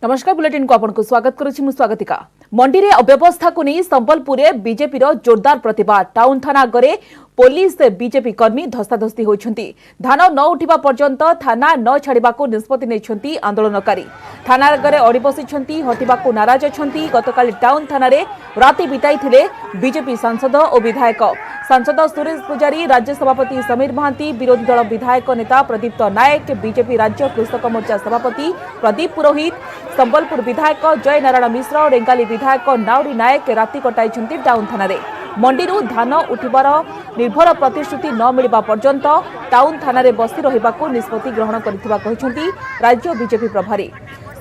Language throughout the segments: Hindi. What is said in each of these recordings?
नमस्कार बुलेटिन को आपको स्वागत करुछि मु स्वागतिका। मंडी रे अव्यवस्था को नहीं संबलपुर रे बीजेपी रो जोरदार प्रतिवाद। टाउन थाना आगे पुलिस बीजेपी कर्मी धस्ताधस्ती होइछंती। धान न उठिबा पर्यंत थाना न छाड़िबा को निष्पत्ति नेछंती आंदोलनकारी। थाना आगे अड़ी बसिछंती, हटिबा को नाराज अछंती। गतकाली टाउन थाना रे राति बिताइथिले बीजेपी सांसद और विधायक। सांसद सुरेश पुजारी, राज्य सभापति समीर महांती, विरोधी दल विधायक नेता प्रदीप्त नायक, बीजेपी राज्य कृषक मोर्चा सभापति प्रदीप पुरोहित, संबलपुर विधायक जय नारायण मिश्र, रेंगाली विधायक नाउरी नायक राति कटाइछंती टाउन थाना रे। मंडीरू धान उठिबार निर्भर प्रतिश्रुति न मिलिबा पर्यंत टाउन थाना रे बसी रहिबाकू निष्पत्ति ग्रहण करिथिबा कहिछंती राज्य बीजेपी प्रभारी।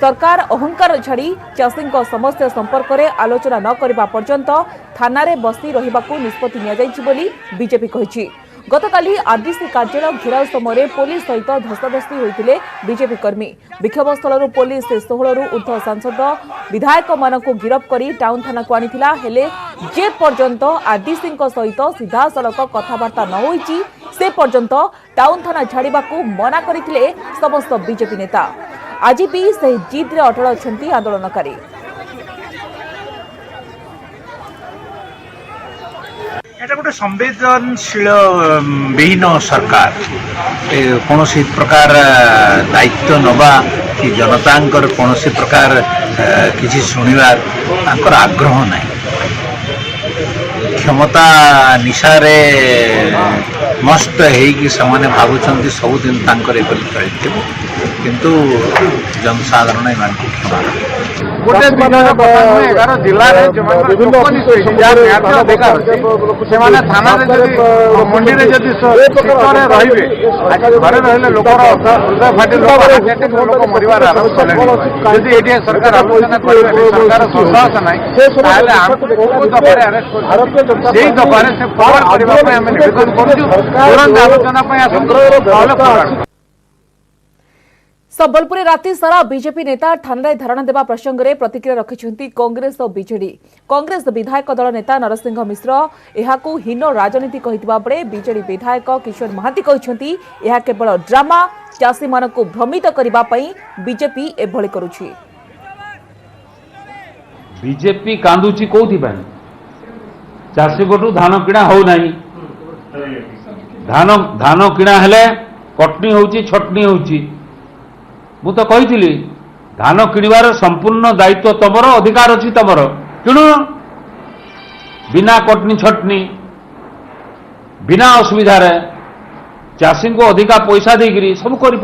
सरकार अहंकार छाड़ी चाषी समस्या संपर्क में आलोचना न करबा पर्यंत थाना रे बसी रहिबाकू निष्पत्ति निया जाइछि बोली बीजेपी कहिछि। गतकाली आरडीसी कार्यालय घेराव समय पुलिस सहित धस्ताधस्ती होते बीजेपी कर्मी। विक्षोभ स्थल पुलिस 16 रु ऊर्ध्व सांसद विधायक मानक गिरफ कर टाउन थाना को आनीथिला। हेले जे पर्यंत आरडीसी सहित सीधा सड़क कथबार्ता न होईची से पर्यंत टाउन थाना छाड़िबाकू मना करथिले समस्त बीजेपी नेता। आज भी सही जिद रे अटल अछंती आंदोलनकारी। এটা গোটে संवेदनशील विहीन सरकार कौन प्रकार दायित्व नवा कि जनतांकर कौन प्रकार किसी शुणवार आग्रह ना क्षमता निशारे मस्त है भावुं सबुदिन चलते किंतु जनसाधारण इन क्षमा गोटे एगार जिले में थाना मंडी में जदि रे घरे रही लोकर हृदय फाटी लोक मरवार आरंभ कले जदि सरकार आलोचना सरकार साहस ना दफार अरेस्ट से दफार से फरवर्ड करने निवेदन करुँ तुरंत आलोचना। संबलपुर राति सारा बीजेपी नेता थाना धारणा देवा प्रसंग में प्रतिक्रिया रखिंट कांग्रेस और बीजेडी। कांग्रेस विधायक दल नेता नरसिंह मिश्र यहाकू हीन राजनीति कहितबा बेले बीजेडी विधायक किशोर महांती कहते यह केवल ड्रामा, चाषी मानक भ्रमित करबा पई बीजेपी एभली करुछि। बीजेपी कांदुची कोथि पई चाषी गोटू धान किणा हो नाही। धान किणा हेले कटनी होउची, छटनी होउची। मु तो कही धान किणवार संपूर्ण दायित्व तमर, अधिकार अच्छी तमर, किणु बिना कटनी छटनी बिना असुविधा चाषी को अधिका पैसा देकर सब कर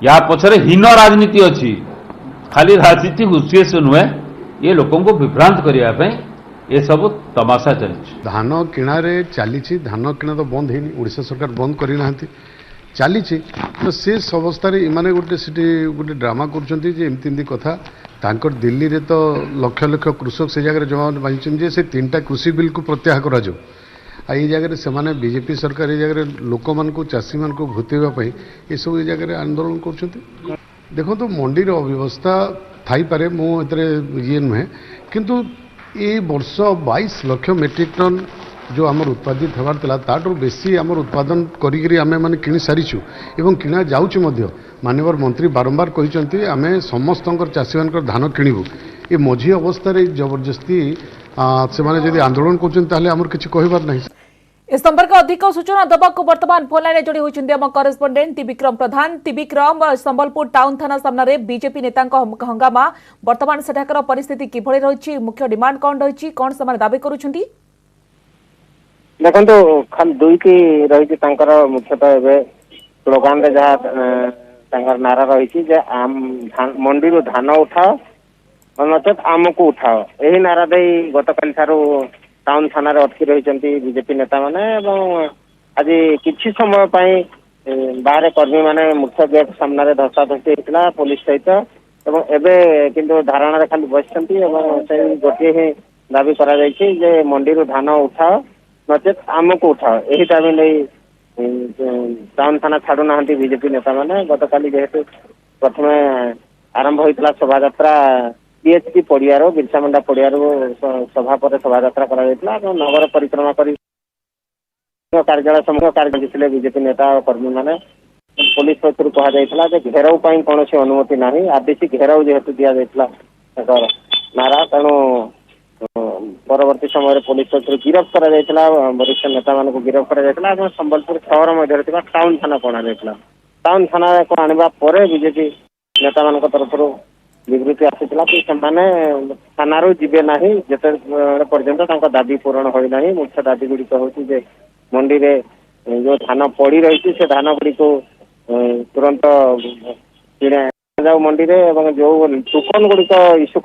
या पछरे हीन राजनीति अच्छी। खाली राजनीति उद्देश्य नुहे ये लोकों को विभ्रांत करने ये सब तमाशा चली। धान किणारे चली धान किणा तो बंद है, ओडिशा सरकार बंद करना चली तो से अवस्था इमाने गोटे गोटे ड्रामा करमती कथा तांकर दिल्ली रे तो लक्ष लक्ष कृषक से जगह जमा बांधे से 3टा कृषि बिल को प्रत्याहार करा ये जगह से माने बीजेपी सरकार ये जगह लोक मान चाषी मान भूतेवाई ये सब जगह आंदोलन कर देखो तो मंडीर अव्यवस्था थी पारे मुझे ये नुहे किंतु ये वर्ष 22 लाख मेट्रिक टन जो आमर उत्पादित होबार था ताठू बेसी आमर उत्पादन करी आमे माने किनी सारिछु एवं किना जाउछु मध्य। माननीय मंत्री बारंबार कहिसंती आमे समस्त चाषी मान धान किणु ये मझी अवस्था जबरदस्ती से माने जदि आंदोलन करछन ताले आमर किछि कहबार नाही। इस संपर्क अधिक सूचना दबाक वर्तमान फोन लाइन जोड़ी होती आम करेस्पोंडेंट त्रिविक्रम प्रधान। त्रिविक्रम, संबलपुर टाउन थाना सामने बीजेपी नेता हंगामा वर्तमान सेठाकर परिस्थिति किभଳି रही, मुख्य डिमांड कौन रही, कौन से दावी करुछंती? देखो खाली दुईटी रही मुख्यतः स्लोगान जहाँ नारा रही मंडी धान उठाओ नचेत आम को उठाओ यही नारा दे गतकाली ठारू टाउन थाना अटकी रही बीजेपी नेता माने आज किछि समय बाहर कर्मी माने मुख्य गेट सामने धस्ताधस्ती होता पुलिस सहित एवं किंतु धारणा खाली बसी गोटे ही दाबी कर मंडी धान उठाओ नचेत आम को उठाओ यही दाबी नहीं टाउन थाना छाड़ू ना बीजेपी नेता माने। गतकाली जेहेतु प्रथम आरंभ होता शोभा यात्रा पीएचडी पड़ियार बिरसा मुंडा पड़ियार सभा पर शोभा यात्रा नगर परिक्रमा कर कार्यालय सम्मुख कार्य बीजेपी नेता और कर्मी माने पुलिस पक्षर कहुला घेराव कौन अनुमति ना आरडीसी घेराव जेहेतु दि जाता नारा तेणु परवर्ती समय पुलिस पक्षर गिरफ्त कर वरिष्ठ नेता मान गिरफ्त कर संबलपुर सहर मध्य टाउन थाना को अणाଯାଇଥିଲା। टाउन थाना को आने पर बीजेपी नेता मान तरफ विवृत्ति आसीला कि थाना जीवे ना जिते पर्यंत दाबी पूरण होना। मुख्य दाबी गुड़िक हूँ मंडी में जो धान पड़ी रही से धान गुड़िक तुरंत किणा जाऊ मंडी में जो टोकन गुड़िक इश्यू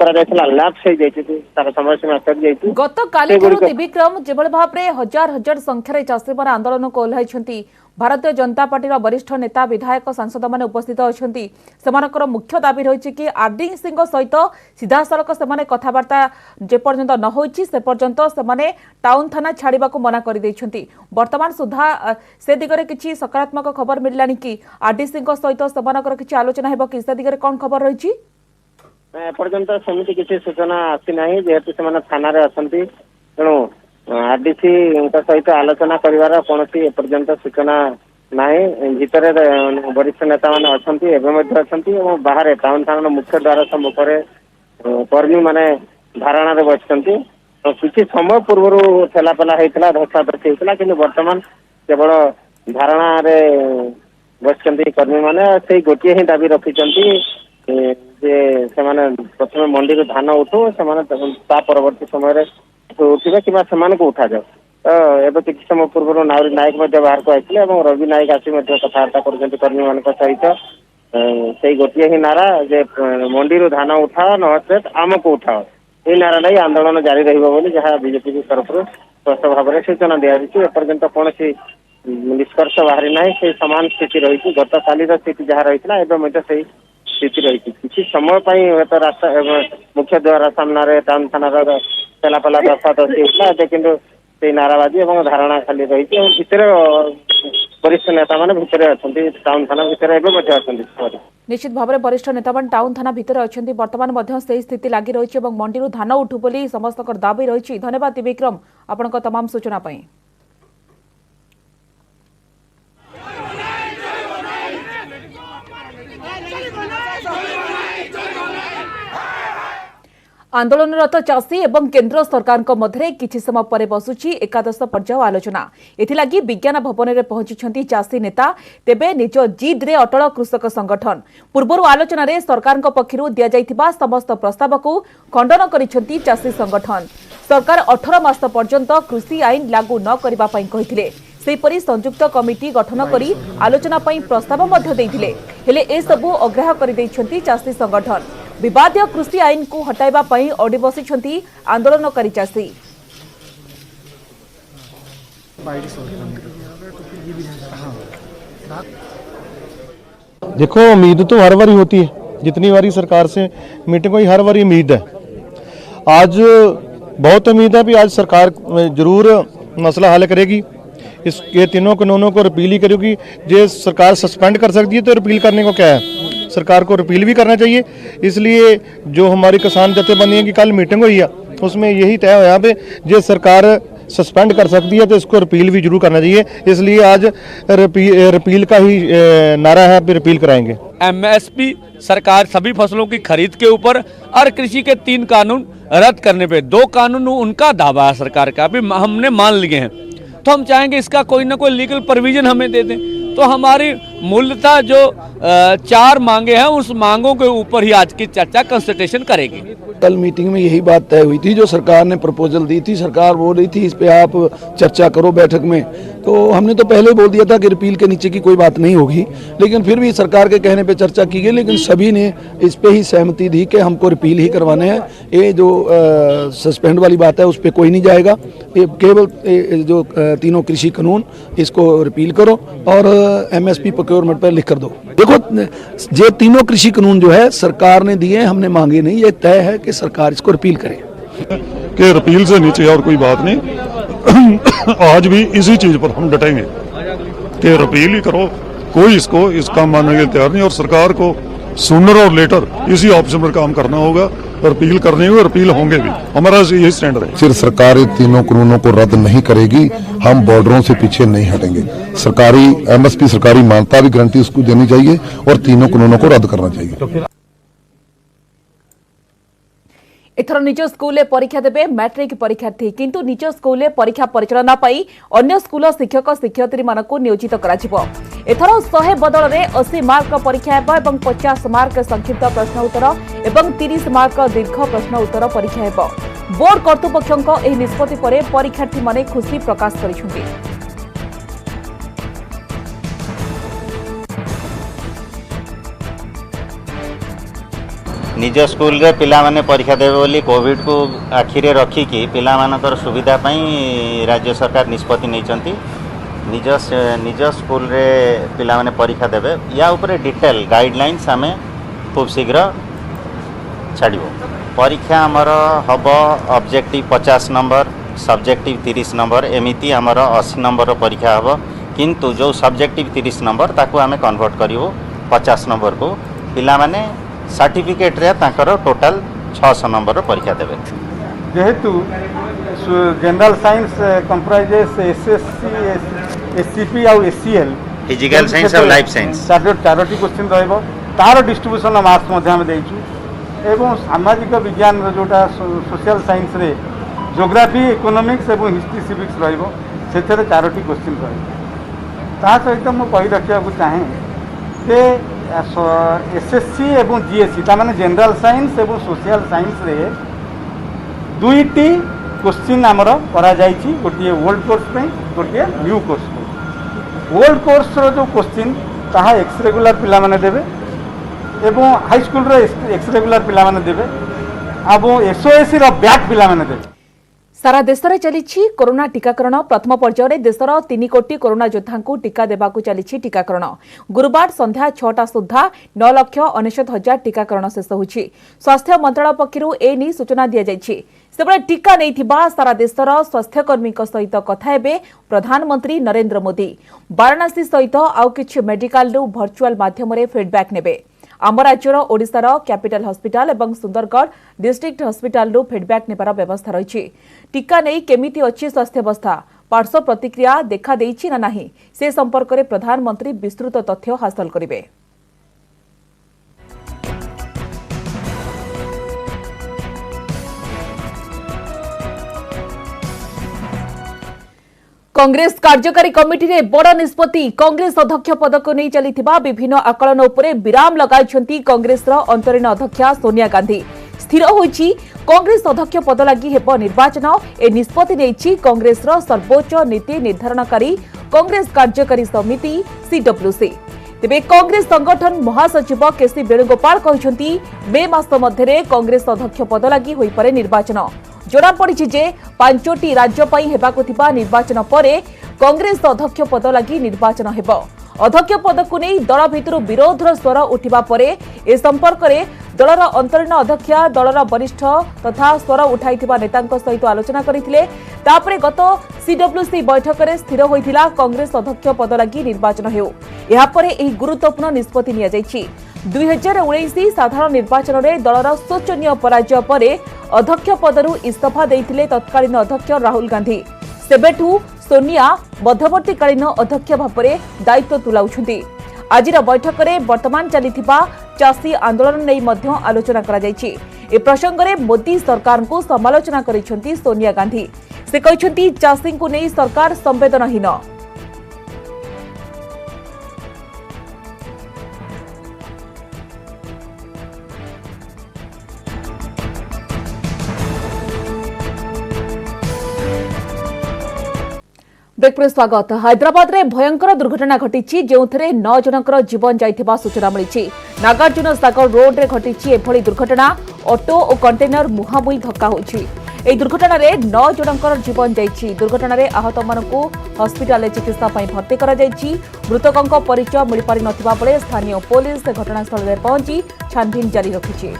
लैप्स हो जाए समय सीमा सरी जाए। गतकाली त्रिविक्रम जेभଳି भाबरे हजार हजार संख्यार चाषी मैंने आंदोलन को ओह्लाई भारतीय जनता पार्टी वरिष्ठ नेता विधायक सांसद मैंने उपस्थित अच्छी सेमानकर मुख्य दाबी रही कि आरडीसी सहित सीधा सड़क से कथबार्ता जेपर्यंत न होइछि से पर्यंत से टाउन थाना छाड़ा मना कर वर्तमान सुधा से दिगरे किछि सकारात्मक खबर मिललानी कि आरडीसी सहित सेमानकर किछि आलोचना हेबो कि से दिगरे कोन खबर रही एपर्यंत सेमती किसी सूचना आसी ना जेहेतु से थाना अच्छी तेणु आरडीसी सहित आलोचना कर कौन एपर्यंत सूचना ना भितर वरिष्ठ नेता मैंने अच्छा बाहर टाउन थाना मुख्य द्वार सम्मुखें कर्मी मैंने धारणा बसती किसी समय पूर्व ठेलापेला होता धस्ताधस्ती होता कि बर्तमान केवल धारणा बसती कर्मी मैंने से गोटे ही दाबी रखिंट प्रथम मंडी धान उठू से परवर्ती समय उठे कि उठा जाओ। तो एवं किसी समय पूर्व नावरी नायक बाहर को आते रवि नायक आसी कथबार्ता कर्मी मान सहित से गोटे ही नारा जे मंडी धान उठाओ नचेत आमको उठाओ ये नारा नहीं आंदोलन जारी रहा बीजेपी की तरफ स्पष्ट भाव में सूचना दी एपर्यंत कौन निष्कर्ष बाहरी ना से सामान स्थिति रही गत काली स्थिति जहाँ रही से स्थिति रही किसी समय तो रास्ता मुख्य द्वार सामने टाउन थाना चलापला धस्ताधस्ती होता कि नाराबाजी और धारणा खाली रही भितर वरिष्ठ नेता मैंने भितर अच्छा टाउन थाना भितर अच्छा निश्चित भाव में वरिष्ठ नेता टाउन थाना भितर अच्छा बर्तमान से स्थिति लगी रही मंडी धान उठू बोली समस्त दाबी रही। धन्यवाद त्रिविक्रम आपण तमाम सूचना पाई। आंदोलनरत चाषी एवं केन्द्र सरकार मध्य किछि समय पर बसुची एकादश पर्याय आलोचना एथिलागी विज्ञान भवन में पहुंची चाषी नेता तेबे निज जिद रे अटल कृषक संगठन पूर्व आलोचन रे सरकार पक्षरु दिया जाइथिबा समस्त प्रस्ताव को खंडन करिसेंती चाषी संगठन। सरकार 18 मास पर्यंत कृषि आईन लागू न करबा पई कहिथिले सेपरी संयुक्त कमिटी गठन करी आलोचना पई प्रस्ताव मध्य देइथिले हेले ए सबु अग्राह्य करि दैछंती चाषी संगठन। विवादीय कृषि आईन को हटाइबा पई अड़ी बसिछंती आंदोलनकारी चाषी। देखो उम्मीद तो हर बारी होती है, जितनी बारी सरकार से मीटिंग हुई हर बारी उम्मीद है। आज बहुत उम्मीद है कि आज सरकार जरूर मसला हल करेगी। ये तीनों कानूनों को रिपील ही करेगी। जो सरकार सस्पेंड कर सकती है तो रिपील करने को क्या है, सरकार को रिपील भी करना चाहिए। इसलिए जो हमारी किसान जथेबंदियों की कल मीटिंग हुई है उसमें यही तय हुआ पे जो सरकार सस्पेंड कर सकती है तो इसको रिपील भी जरूर करना चाहिए। इसलिए आज रिपील का ही नारा है, रिपील कराएंगे। एमएसपी सरकार सभी फसलों की खरीद के ऊपर और कृषि के 3 कानून रद्द करने पे 2 कानून उनका दावा है सरकार का, अभी हमने मान लिए हैं। तो हम चाहेंगे इसका कोई ना कोई लीगल प्रोविजन हमें दे दें। तो हमारी मूलतः जो 4 मांगे हैं उस मांगों के ऊपर ही आज की चर्चा कंसल्टेशन करेगी। कल मीटिंग में यही बात तय हुई थी, जो सरकार ने प्रपोजल दी थी, सरकार बोल रही थी इस पे आप चर्चा करो बैठक में। तो हमने तो पहले बोल दिया था कि रिपील के नीचे की कोई बात नहीं होगी, लेकिन फिर भी सरकार के कहने पे चर्चा की गई। लेकिन सभी ने इस पे ही सहमति दी कि हमको रिपील ही करवाने हैं। ये जो सस्पेंड वाली बात है उस पर कोई नहीं जाएगा। ये केवल जो 3 कृषि कानून इसको रिपील करो और एमएसपी प्रोक्योरमेंट पर लिख कर दो। देखो ये 3 कृषि कानून जो है सरकार ने दिए, हमने मांगे नहीं। ये तय है कि सरकार इसको रिपील करे कि रिपील से नीचे और कोई बात नहीं। आज भी इसी चीज पर हम डटेंगे कि रिपील ही करो। कोई इसको इस काम मानने के तैयार नहीं और सरकार को सूनर और लेटर इसी ऑप्शन पर काम करना होगा। रिपील करनी होगी, रिपील होंगे भी, हमारा यही स्टैंड रहेगा। सिर्फ सरकार इन तीनों कानूनों को रद्द नहीं करेगी, हम बॉर्डरों से पीछे नहीं हटेंगे। सरकारी एमएसपी सरकारी मान्यता भी गारंटी उसको देनी चाहिए और तीनों कानूनों को रद्द करना चाहिए। एथर निज स्कूल परीक्षा देबे मैट्रिक परीक्षार्थी किंतु निज स्कूल परीक्षा परिचालना पाई अन्य स्कूल शिक्षक शिक्षयित्री मानक नियोजित कराजिबो। एथर 100 बदल में 80 मार्क परीक्षा हेबो एवं 50 मार्क संक्षिप्त प्रश्न उत्तर एवं 30 मार्क दीर्घ प्रश्न उत्तर परीक्षा हेबो। बोर्ड कर्तृपक्षक एही निष्पत्ति परे परीक्षार्थी माने खुशी प्रकाश करिसुंती। निज स्कूल रे पिला माने परीक्षा देबे बोली कोविड को आखिरे रखिकी पिला मानकर सुविधा पई राज्य सरकार निष्पत्ति नैचंती। निज स्कूल रे पिला माने परीक्षा देबे या ऊपर डिटेल गाइडलाइंस आमे खूब शीघ्र छाड़िबो। परीक्षा हमर हब ऑब्जेक्टिव 50 नंबर सब्जेक्टिव 30 नंबर एमिति हमर 80 नंबर परीक्षा हब किंतु जो सब्जेक्टिव 30 नंबर ताकू आमे कन्वर्ट करिवो 50 नंबर को पिला माने सर्टिफिकेट रे तांकर टोटल 600 नंबर परीक्षा देबे। जेहेतु general science comprises SSC SCP और एससीएल फिजिकल साइंस और लाइफ साइंस चारोटी क्वेश्चन रहइबो तार डिस्ट्रीब्यूशन मार्क्स मध्ये हम देइछु एवं सामाजिक विज्ञान जोटा सोशल साइंस रे ज्योग्राफी इकोनॉमिक्स एवं हिस्ट्री सिविक्स रहइबो सेथरे चारोटी क्वेश्चन रहइबो। ता सहित मु कहि रखिया को चाहे जे एसएससी एवं जीएससी तामाने जनरल साइंस एवं सोशल साइंस रे दुईटी क्वेश्चन आमर करा जाइछि गोटे ओल्ड कोर्स पे गोटे न्यू कोर्स पे। ओल्ड कोर्स रो जो क्वेश्चन ताहा एक्स रेगुलर पिला माने देबे एवं हाई स्कूल रो एक्स रेगुलर पिला माने देबे आबो एसओएससी रो बैक पिला माने देबे। सारा देश में चली कोरोना टीकाकरण प्रथम पर्यायर देशर 3 कोटी कोरोना योद्धा टीका देवाकू चली टीकाकरण। गुरुवार संध्या 6टा सुधा 9,69,000 टीकाकरण शेष होछि। स्वास्थ्य मंत्रालय पक्षरु एनी सूचना दिया जायछि। सेबळे टीका नैथिबा सारा देशर स्वास्थ्यकर्मी सहित कथा हेबे प्रधानमंत्री नरेंद्र मोदी। वाराणसी सहित आउ किछि मेडिकल रु वर्चुअल माध्यम रे फीडबैक नेबे। आम राज्यर ओडिशार कैपिटल हॉस्पिटल एवं सुंदरगढ़ डिस्ट्रिक्ट हॉस्पिटल रु फीडबैक नेबार व्यवस्था रही। टीका नहीं केमिति अच्छी स्वास्थ्यावस्था पार्श्व प्रतिक्रिया देखा देइछि ना नाही से संपर्क में प्रधानमंत्री विस्तृत तथ्य हासिल करिवे। कांग्रेस कार्यकारी कमिटी रे बड़ निष्पत्ति। कांग्रेस अध्यक्ष पद को नहीं चलिथिबा विभिन्न आकलन उपरे विराम लगाइछंती कांग्रेस अंतरीण अध्यक्षा सोनिया गांधी। स्थिर होईछि कांग्रेस अध्यक्ष पद लागि हेबो निर्वाचन। ए निष्पत्ति नेछि कांग्रेस सर्वोच्च नीति निर्धारणकारी कांग्रेस कार्यकारी समिति सीडब्ल्यूसी। तेबे कांग्रेस संगठन महासचिव केसी वेणुगोपाल कहिसंती मे मास मध्यरे कांग्रेस अध्यक्ष पद लागि होई पारे निर्वाचन। जଣା पड़िछि जे 5टी राज्य पई हेबाकु थिबा निर्वाचन परे कांग्रेस अध्यक्ष पद लागि निर्वाचन हेबो। अध्यक्ष पद को नहीं दल भितर विरोधर स्वर उठिबा परे ए संपर्क में दलर अंतरीण अध्यक्ष दलर वरिष्ठ तथा स्वर उठाइथिबा नेतांक सहित आलोचना करथिले। तापरे गत सीडब्ल्यूसी बैठक में स्थिर होइथिला कांग्रेस अध्यक्ष पद लागि निर्वाचन हेउ। एहा परे एही गुरुत्वपूर्ण निष्पत्ति निया जाइछि। 2019 साधारण निर्वाचन में दलर शोचनीय पराजय परे अध्यक्ष पदरु इस्तीफा देइथिले तत्कालीन अध्यक्ष राहुल गांधी। सेबेठू सोनिया मध्यवर्तीकालीन अध्यक्ष भावरे दायित्व तुलाउछंती। आजिर बैठक में वर्तमान चलिथिबा चाषी आंदोलन नहीं मध्य आलोचना करा जायछि। ए प्रसंग में मोदी सरकार को समालोचना करिसंती सोनिया गांधी। से कहिसंती चाषी को नहीं सरकार संवेदनहीन। ब्रेक पर स्वागत। हैदराबाद रे भयंकर दुर्घटना घटी जो 9 जनकर जीवन जाइथिबा सूचना मिली। नागार्जुन सागर रोड रे घटी एभली दुर्घटना। ऑटो और कंटेनर मुहांमुही धक्का होइछि। एही दुर्घटना रे 9 जनकर जीवन जाइछि। दुर्घटना रे आहत मानकु हॉस्पिटल चिकित्सा पई भर्ती करा जाइछि। मृतकंक परिचय मिल पारि नथिबा बेले स्थानीय पुलिस घटनास्थल रे पहुंची छानबीन जारी रखिछि।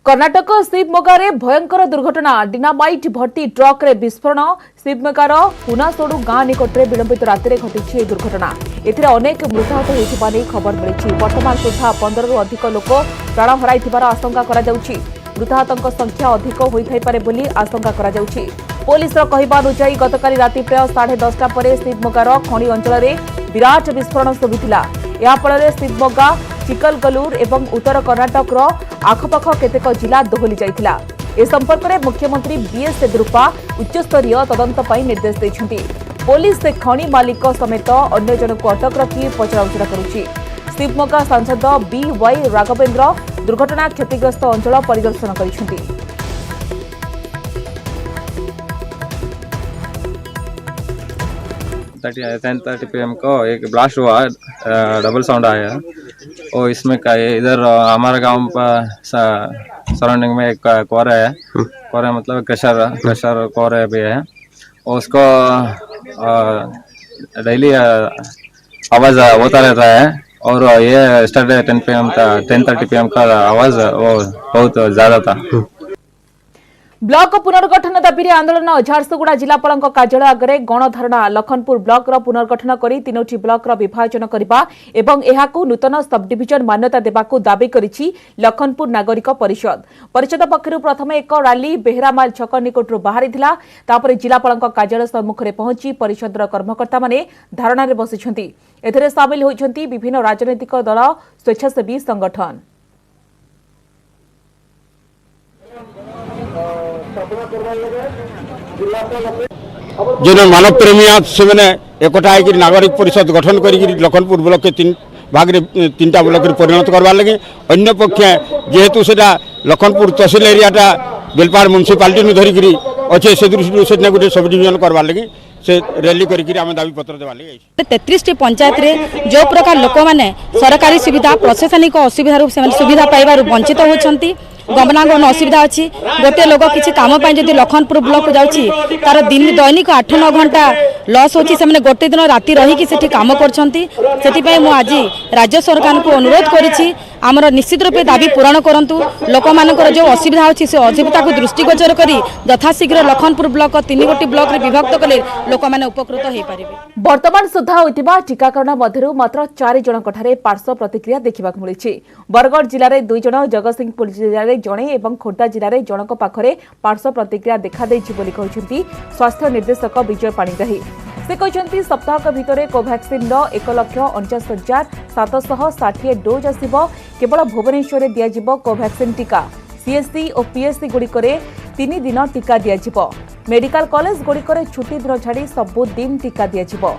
कर्णाटक शिवमोगा भयंकर दुर्घटना डिनामाइट भर्ती ट्रक रे विस्फोरण शिवमोगार हुनासोडू गां निकटरे विलंबित राति घटी दुर्घटना एथिरे अनेक मृताहत होइथिबा नै खबर मिलिछि। वर्तमान सुधा 15 रु अधिक लोक प्राण हराइथिबार आशंका करा जाउछि। मृताहतଙ୍କ संख्या अधिक होइथाइपारे बोली आशंका करा जाउछि। पुलिस कहवा अनुसार गतकाली राति प्राय 10:30 पर शिवमोगार खणी अंचल में विराट विस्फोरण शुभिला। याफल शिवमोगा चिकलगलूर एवं उत्तर कर्णाटक आखपाख केतेक जिला दोहली जाइथिला। ए संपर्क में मुख्यमंत्री बीएस येदियुरप्पा उच्चस्तरीय तदंत पर निर्देश देइछन्ति। पुलिस खणी मालिक समेत अन्य जनक अटक रखी पचराउचरा करुछि। शिवमोगा सांसद बीवाई राघवेन्द्र दुर्घटना क्षतिग्रस्त अंचल परिदर्शन करिछन्ति। 10:30 PM को एक ब्लास्ट हुआ, डबल साउंड आया और इसमें इधर हमारा गांव सराउंडिंग में एक कोरे मतलब क्रशर कोरे भी है और उसको डेली आवाज़ होता रहता है और ये स्टार्ट 10:30 PM का आवाज़ वो बहुत ज़्यादा था। ब्लॉक पुनर्गठन दाबी आंदोलन झारसुगुड़ा जिलापाल कार्यालय आगे गणधारणा लखनपुर ब्लॉक पुनर्गठन कर 3टी ब्लॉक विभाजन करने एवं एहाकू नूतन सब डिविजन मान्यता देबाकू दाबी करिछि लखनपुर नागरिक परिषद पक्षरु प्रथम एक रैली बेहरामाल छक निकटरू बाहरी जिलापाल कार्यालय सम्मुख में पहुंची परिषदर कर्मकर्ता माने धारणा रे बसिछन्ति। एथिरे सामिल होइछन्ति विभिन्न राजनैतिक दल स्वेच्छासेवी संगठन। जो मानव प्रेमी से मैंने एकटा है नागरिक परिषद गठन कर लखनपुर ब्लॉक के 3 भाग रे 3टा ब्लॉक परिणत करवार लगे अन्य पक्ष जेहेतु सेटा लखनपुर तहसील एरियाटा बेलपाड़ म्युनिसिपालिटी धरिक अच्छे से दृष्टि से गोटे सब डिविजन करवार लगे से रैली करके आम दाबी पत्र देवा लगे 33 पंचायत रे जो प्रकार लोक मैंने सरकारी सुविधा प्रशासनिक असुविधा सुविधा पाइबार वंचित होती गमनागमन असुविधा अच्छी गोटे लोक किसी काम जब लखनपुर ब्लॉक जाऊँगी तार दिन दैनिक 8-9 घंटा लॉस होची से गोटे दिन राति रहीकि सेठी काम करछंती। सेथिपई मु आज राज्य सरकार को अनुरोध करिछि आमर निश्चित रूपे दाबी पूरण करंतु लोक मानकर जो असुविधा अच्छी से असुविधा को दृष्टिगोचर करी यथाशीघ्र लखनपुर ब्लॉक 3 गोटी ब्लॉक रे विभक्त कले लोक माने उपकृत हो पारिबे। वर्तमान सुधा होइतिबा टीकाकरण मध्यरु मात्र 4 जनकठारे पार्श्व प्रतिक्रिया देखिबाक मिलिछि। बरगढ़ जिल्ला रे 2 जन जगतसिंहपुर जिल्ला रे जणे एवं खोर्धा जिल्ला रे जनक पाखरे पार्श्व प्रतिक्रिया देखा देछि बोली कहउछन्ती स्वास्थ्य निर्देशक विजय पाणिग्राही। से कहते सप्ताह भितर कोवैक्सीन 1,49,760 डोज आसिबो। केवल भुवनेश्वर दियाजिबो कोवैक्सीन टीका। सीएससी और पीएससी गुड़िकरे 3 दिन टीका दियाजिबो। मेडिकल कॉलेज गुड़िकरे छुट्टी दिन छाड़ी सबु दिन टीका दियाजिबो।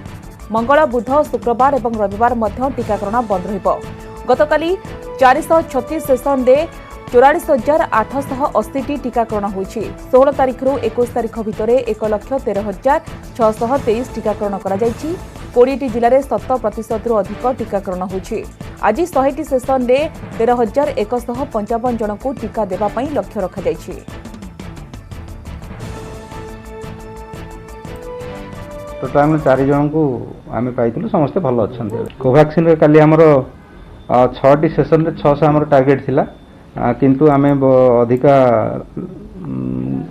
मंगल बुध शुक्रवार और रविवार मध्य टीकाकरण बंद रहिबो। गतकाली 436 सेशन डे 44,880 टीकाकरण होइछि। 16 तारिख रु 21 तारिख भितर 1,13,623 टीकाकरण करा जाइछि। 20 जिले में 100% रु अधिक टीकाकरण होइछि। आज 100 सेशन डे 13,155 जन को टीका देबा पई लक्ष्य रखा जाइछि। टोटाल 4 जन को आम पाई समस्ते भल अच्छा। कोवैक्सीन काली आमर 6टी सेशन रे 600 आमर टार्गेट थिला किंतु आमे अधिका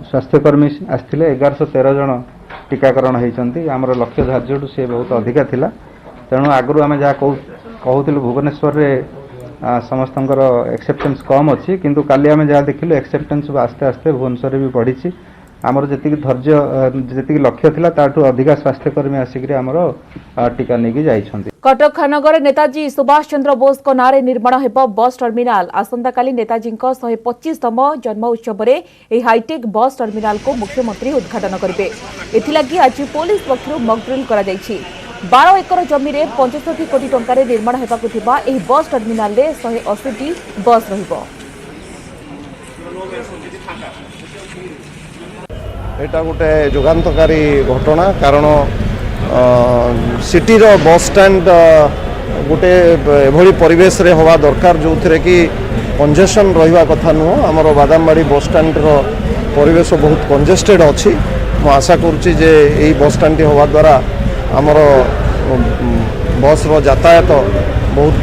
स्वास्थ्यकर्मी आसते 1113 जन टीकाकरण होती। आमर लक्ष्य धार्य से बहुत अधिका थिला तेणु आगु आम जहाँ कहूलु भुवनेश्वर रे समस्त एक्सेप्टेंस कम अच्छी किंतु काली आम जहाँ देखिलु एक्सेप्टेंस आस्ते आस्ते भुवनेश्वर भी बढ़ी। आमर जी धैर्य जी लक्ष्य थिला ताठू अधिका स्वास्थ्यकर्मी आसिक आमर टीका नहीं जाइछन्ति। कटक खानगर नेताजी सुभाष चंद्र बोस को नारे निर्माण हेब बस टर्मिनाल। आसंताकाली नेताजी 125तम जन्म उत्सव में हाईटेक बस टर्मिनाल को मुख्यमंत्री उद्घाटन करेंगे। एथिलागी आज पुलिस पक्षरु मॉक ड्रिल करा जायछि। 12 एकर जमी रे 65 कोटी टंकार निर्माण हेबाकु थिबा एही बस टर्मिनाल रे 180टी बस रहिबो। एटा गोटे जुगान्तकारी घटना कारण सिटी रो बस स्टैंड गोटे एभली परिवेश रे हवा दरकार जो थे कि कंजेशन रहिबा कथा नुह। आमर बादामबाड़ी बस स्टैंड रो परिवेश बहुत कंजेस्टेड अच्छी। मु आशा करुच्ची जे यही बस स्टैंड हवा द्वारा आमर बस रो यातायात बहुत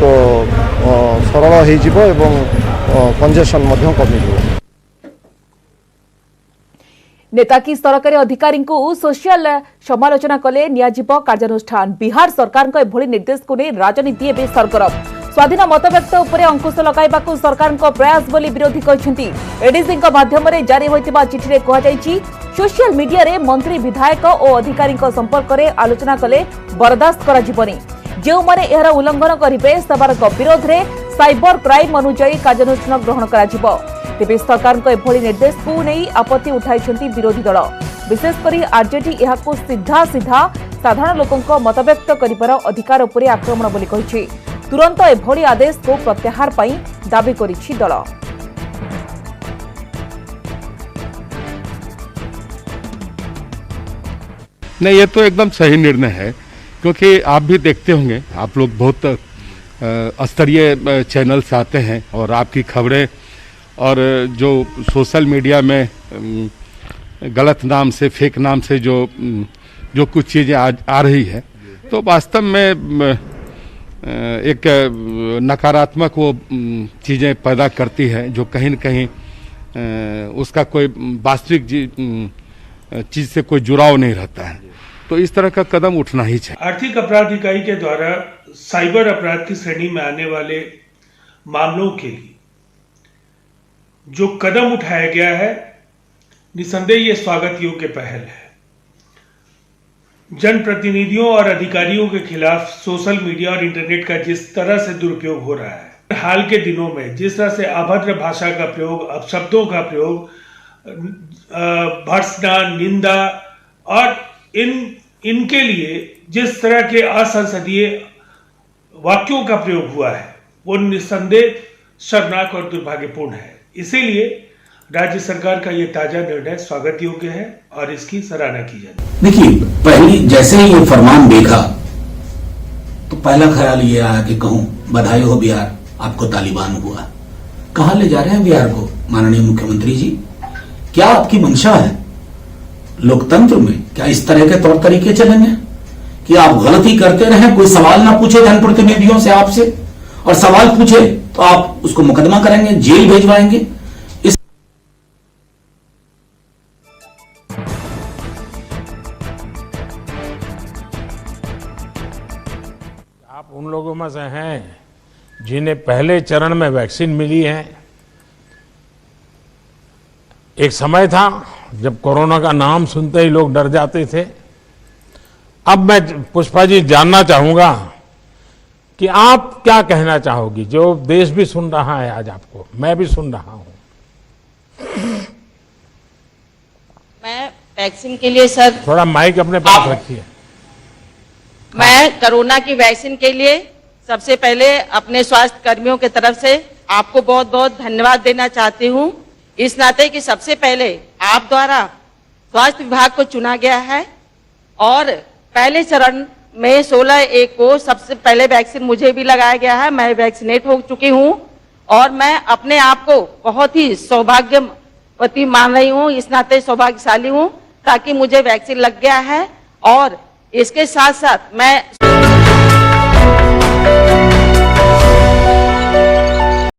सरल हो कंजेशन कमिଯିବ। नेता की सरकारी अधिकारी को सोशल समालोचना कले नियाजिब कार्यानुष्ठान। बिहार सरकार को एभली निर्देश को नहीं राजनीति एवं सरगरम। स्वाधीन मतव्यक्त उपर अंकुश लगाइबाकू सरकार प्रयास बोली विरोधी कहते। एडीसी माध्यम जारी होइतिबा चिठी रे कहा जायछि सोशल मीडिया रे मंत्री विधायक और अधिकारी संपर्क में आलोचना कले बर्दाश्त करा जिवनी। जो माने एहर उल्लंघन करिवे सेमानक विरोध रे साइबर क्राइम अनुଯାयी कार्यानुष्ठान ग्रहण करा जिवो। तेबे सरकार को एभली निर्देश को नहीं आपत्ति उठाइछन्ति विरोधी दल। विशेषकर आरजेडी एहाको सीधा सीधा साधारण लोकंक मतव्यक्त करिबार अधिकार उपरे आक्रमण बोली कहिछि। तुरंत एभली आदेश को प्रत्याहार पई दाबी करिछि दल। नहीं, ये तो एकदम सही निर्णय है, क्योंकि आप भी देखते होंगे, आप लोग बहुत स्तरीय चैनल से आते हैं और आपकी खबरें और जो सोशल मीडिया में गलत नाम से, फेक नाम से जो कुछ चीज़ें आ रही है, तो वास्तव में एक नकारात्मक वो चीज़ें पैदा करती है जो कहीं न कहीं उसका कोई वास्तविक चीज़ से कोई जुड़ाव नहीं रहता है। तो इस तरह का कदम उठना ही चाहिए। आर्थिक अपराध इकाई के द्वारा साइबर अपराध की श्रेणी में आने वाले मामलों के लिए जो कदम उठाया गया है, निसंदेह ये स्वागत योग्य पहल है। जनप्रतिनिधियों और अधिकारियों के खिलाफ सोशल मीडिया और इंटरनेट का जिस तरह से दुरुपयोग हो रहा है, हाल के दिनों में जिस तरह से अभद्र भाषा का प्रयोग, अपशब्दों का प्रयोग, भर्त्सना, निंदा और इनके लिए जिस तरह के असंसदीय वाक्यों का प्रयोग हुआ है, वो निस्संदेह शर्मनाक और दुर्भाग्यपूर्ण है। इसीलिए राज्य सरकार का ये ताजा निर्णय स्वागत योग्य है और इसकी सराहना की जाती है। देखिए, पहली जैसे ही ये फरमान देखा तो पहला ख्याल ये आया कि कहूं बधाई हो बिहार, आपको तालिबान हुआ। कहां ले जा रहे हैं बिहार को माननीय मुख्यमंत्री जी? क्या आपकी मंशा है लोकतंत्र में? क्या इस तरह के तौर तरीके चलेंगे कि आप गलती करते रहें, कोई सवाल ना पूछे जनप्रतिनिधियों से आपसे, और सवाल पूछे तो आप उसको मुकदमा करेंगे, जेल भेजवाएंगे? आप उन लोगों में से हैं जिन्हें पहले चरण में वैक्सीन मिली है। एक समय था जब कोरोना का नाम सुनते ही लोग डर जाते थे। अब मैं पुष्पा जी जानना चाहूंगा कि आप क्या कहना चाहोगी, जो देश भी सुन रहा है आज आपको, मैं भी सुन रहा हूं। मैं वैक्सीन के लिए सर, थोड़ा माइक अपने पास रखिए। मैं कोरोना की वैक्सीन के लिए सबसे पहले अपने स्वास्थ्य कर्मियों की तरफ से आपको बहुत बहुत धन्यवाद देना चाहती हूं, इस नाते कि सबसे पहले आप द्वारा स्वास्थ्य विभाग को चुना गया है और पहले चरण में 16/1 को सबसे पहले वैक्सीन मुझे भी लगाया गया है। मैं वैक्सीनेट हो चुकी हूं और मैं अपने आप को बहुत ही सौभाग्यवती मान रही हूं, इस नाते सौभाग्यशाली हूं ताकि मुझे वैक्सीन लग गया है। और इसके साथ साथ मैं